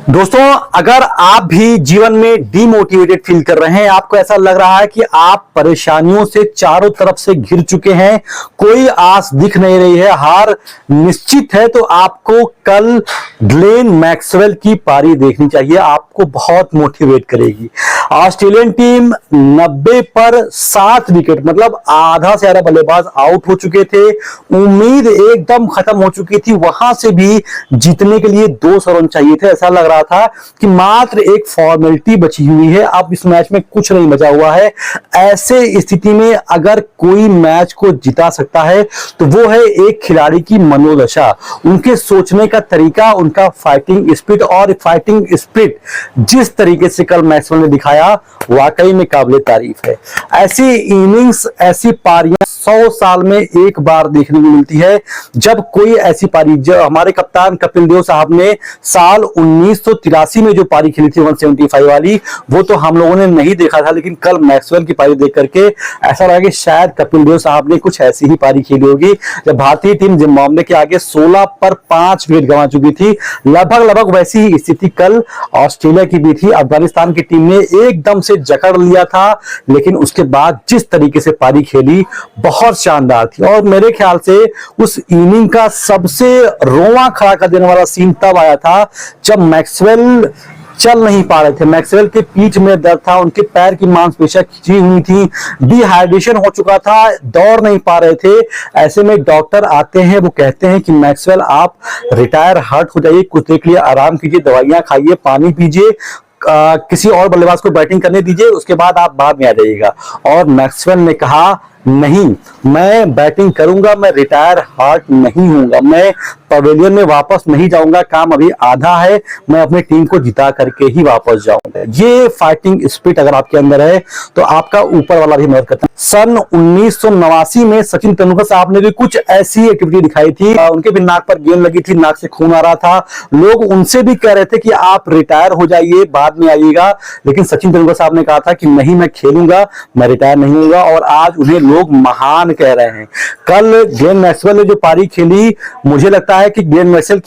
दोस्तों, अगर आप भी जीवन में डिमोटिवेटेड फील कर रहे हैं, आपको ऐसा लग रहा है कि आप परेशानियों से चारों तरफ से घिर चुके हैं, कोई आस दिख नहीं रही है, हार निश्चित है, तो आपको कल ग्लेन मैक्सवेल की पारी देखनी चाहिए। आपको बहुत मोटिवेट करेगी। ऑस्ट्रेलियन टीम 90 पर 7 विकेट, मतलब आधा से ज्यादा बल्लेबाज आउट हो चुके थे, उम्मीद एकदम खत्म हो चुकी थी। वहां से भी जीतने के लिए 200 रन चाहिए थे। ऐसा लग रहा था कि मात्र एक फॉर्मेलिटी बची हुई है, अब इस मैच में कुछ नहीं बचा हुआ है। ऐसे स्थिति में अगर कोई मैच को जिता सकता है तो वो है एक खिलाड़ी की मनोदशा, उनके सोचने का तरीका, उनका फाइटिंग स्पिरिट। और फाइटिंग स्पिरिट जिस तरीके से कल मैक्सवेल ने दिखाया, वाकई में काबिले तारीफ है। ऐसी इनिंग्स, ऐसी पारियां 100 साल में एक बार देखने को मिलती है। जब कोई ऐसी पारी, जो हमारे कप्तान कपिल देव साहब ने साल 1983 में जो पारी खेली थी 175 वाली, वो तो हम लोगों ने नहीं देखा था, लेकिन कल मैक्सवेल की पारी देख करके ऐसा लगा कि शायद कपिल देव साहब ने कुछ ऐसी ही पारी खेली होगी। जब भारतीय टीम जिम्बाब्वे के आगे 16 पर 5 विकेट गंवा चुकी थी, लगभग वैसी ही स्थिति कल ऑस्ट्रेलिया की भी थी। अफगानिस्तान की टीम ने एकदम से जकड़ लिया था, लेकिन उसके बाद जिस तरीके से पारी खेली, बहुत शानदार थी। और मेरे ख्याल से उस इनिंग का सबसे रोवां खड़ा कर देने वाला सीन तब आया था जब मैक्सवेल चल नहीं पा रहे थे। मैक्सवेल के पीठ में दर्द था, उनके पैर की मांसपेशियां खिंची हुई थी, डिहाइड्रेशन हो चुका था, दौड़ नहीं पा रहे थे। ऐसे में डॉक्टर आते हैं, वो कहते हैं कि मैक्सवेल आप रिटायर हर्ट हो जाइए, कुछ देर के लिए आराम कीजिए, दवाइयां खाइए, पानी पीजिए, किसी और बल्लेबाज को बैटिंग करने दीजिए, उसके बाद आप बाद में आ जाइएगा। और मैक्सवेल ने कहा, नहीं, मैं बैटिंग करूंगा, मैं रिटायर हार्ट नहीं हूंगा, मैं पवेलियन में वापस नहीं जाऊंगा, काम अभी आधा है, मैं अपनी टीम को जिता करके ही वापस जाऊंगा। ये फाइटिंग स्पिरिट अगर आपके अंदर है तो आपका ऊपर वाला भी मदद करता है। सन 1989 में सचिन तेंदुलकर साहब ने भी कुछ ऐसी एक्टिविटी दिखाई थी, उनके भी नाक पर गेंद लगी थी, नाक से खून आ रहा था, लोग उनसे भी कह रहे थे कि आप रिटायर हो जाइए, बाद में आइएगा, लेकिन सचिन तेंदुलकर साहब ने कहा था कि नहीं, मैं खेलूंगा, मैं रिटायर नहीं होऊंगा। और आज उन्हें लोग महान कह रहे हैं। कल ग्लेन मैक्सवेल ने जो पारी खेली, मुझे लगता है कि ग्लेन मैक्सवेल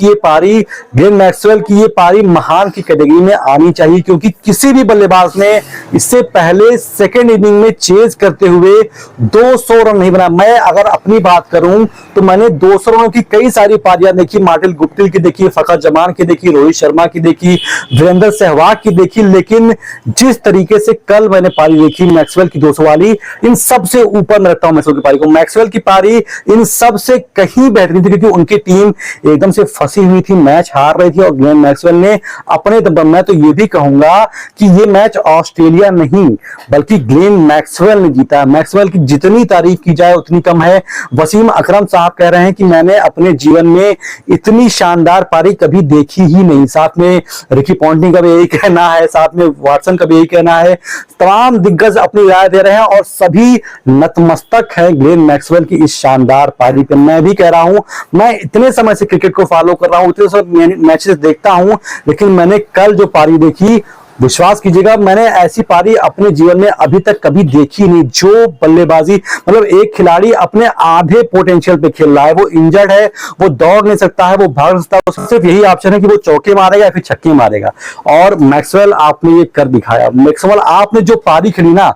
की ये पारी महान की कैटेगरी में आनी चाहिए, क्योंकि किसी भी बल्लेबाज ने इससे पहले सेकेंड इनिंग में चेज करते हुए 200 रन नहीं बनाया। मैं अगर अपनी बात करूं तो मैंने 200 रनों की कई सारी पारियां देखी, मार्टिन गुप्टिल की देखी, फखर जमान की देखी, रोहित शर्मा की देखी, वीरेंद्र सहवाग की देखी, लेकिन जिस तरीके से कल मैंने पारी देखी मैक्सवेल की 200 वाली, इन सबसे ऊपर मैं रखता हूं मैक्सवेल की पारी को। मैक्सवेल की पारी इन सबसे कहीं बेहतरीन थी, क्योंकि उनकी टीम एकदम से फंसी हुई थी, मैच हार रही थी, और ग्लेन मैक्सवेल ने अपने दम पर, मैं तो ये भी कहूंगा कि ये मैच ऑस्ट्रेलिया नहीं बल्कि ग्लेन मैक्सवेल ने जीता। मैक्सवेल की जितनी तारीफ की जाए उतनी कम है। वसीम अकरम साहब कह रहे हैं कि मैंने अपने जीवन में इतनी शानदार पारी कभी देखी ही नहीं। साथ में रिकी पॉन्टिंग का भी यही कहना है, साथ में वाटसन का भी यही कहना है। तमाम दिग्गज अपनी राय दे रहे हैं और सभी नतमस्तक है ग्लेन मैक्सवेल की इस शानदार पारी पे। मैं भी कह रहा हूं, मैं इतने समय से क्रिकेट को फॉलो कर रहा हूं, इतने समय मैचेस देखता हूं, लेकिन मैंने कल जो पारी देखी, विश्वास कीजिएगा, मैंने ऐसी पारी अपने जीवन में अभी तक कभी देखी नहीं। जो बल्लेबाजी, मतलब एक खिलाड़ी अपने आधे पोटेंशियल पे खेल रहा है, वो इंजर्ड है, वो दौड़ नहीं सकता है, वो भाग नहीं सकता है, सिर्फ यही ऑप्शन है कि वो चौके मारेगा या फिर छक्के मारेगा। और मैक्सवेल आपने ये कर दिखाया। मैक्सवेल आपने जो पारी खेली ना,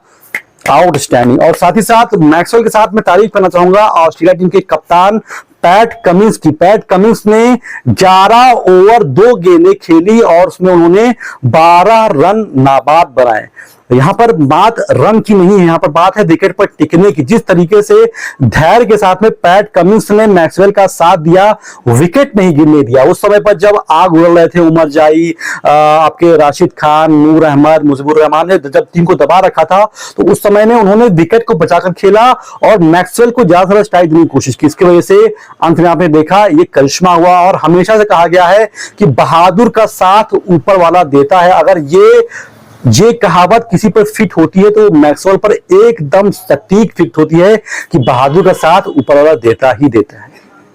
आउटस्टैंडिंग। और साथ ही साथ मैक्सवेल के साथ मैं तारीफ करना चाहूंगा ऑस्ट्रेलिया टीम के कप्तान पैट कमिंस की। पैट कमिंस ने 11 ओवर 2 गेंदें खेली और उसमें उन्होंने 12 रन नाबाद बनाए। यहां पर बात रन की नहीं है, यहां पर बात है विकेट पर टिकने की। जिस तरीके से धैर्य के साथ में पैट कमिंस ने मैक्सवेल का साथ दिया, विकेट नहीं गिरने दिया। उस समय पर जब आग उगल रहे थे, उमर जाई, आपके राशिद खान, नूर अहमद, मुजीबुर रहमान ने जब टीम को दबा रखा था, तो उस समय में उन्होंने विकेट को बचाकर खेला और मैक्सवेल को ज्यादा से ज्यादा स्ट्राइक देने की कोशिश की। इसकी वजह से अंत में आपने देखा ये करिश्मा हुआ। और हमेशा से कहा गया है कि बहादुर का साथ ऊपर वाला देता है। अगर ये कहावत किसी पर फिट होती है तो मैक्सवेल पर एकदम सटीक फिट होती है कि बहादुर का साथ ऊपर वाला देता ही देता है।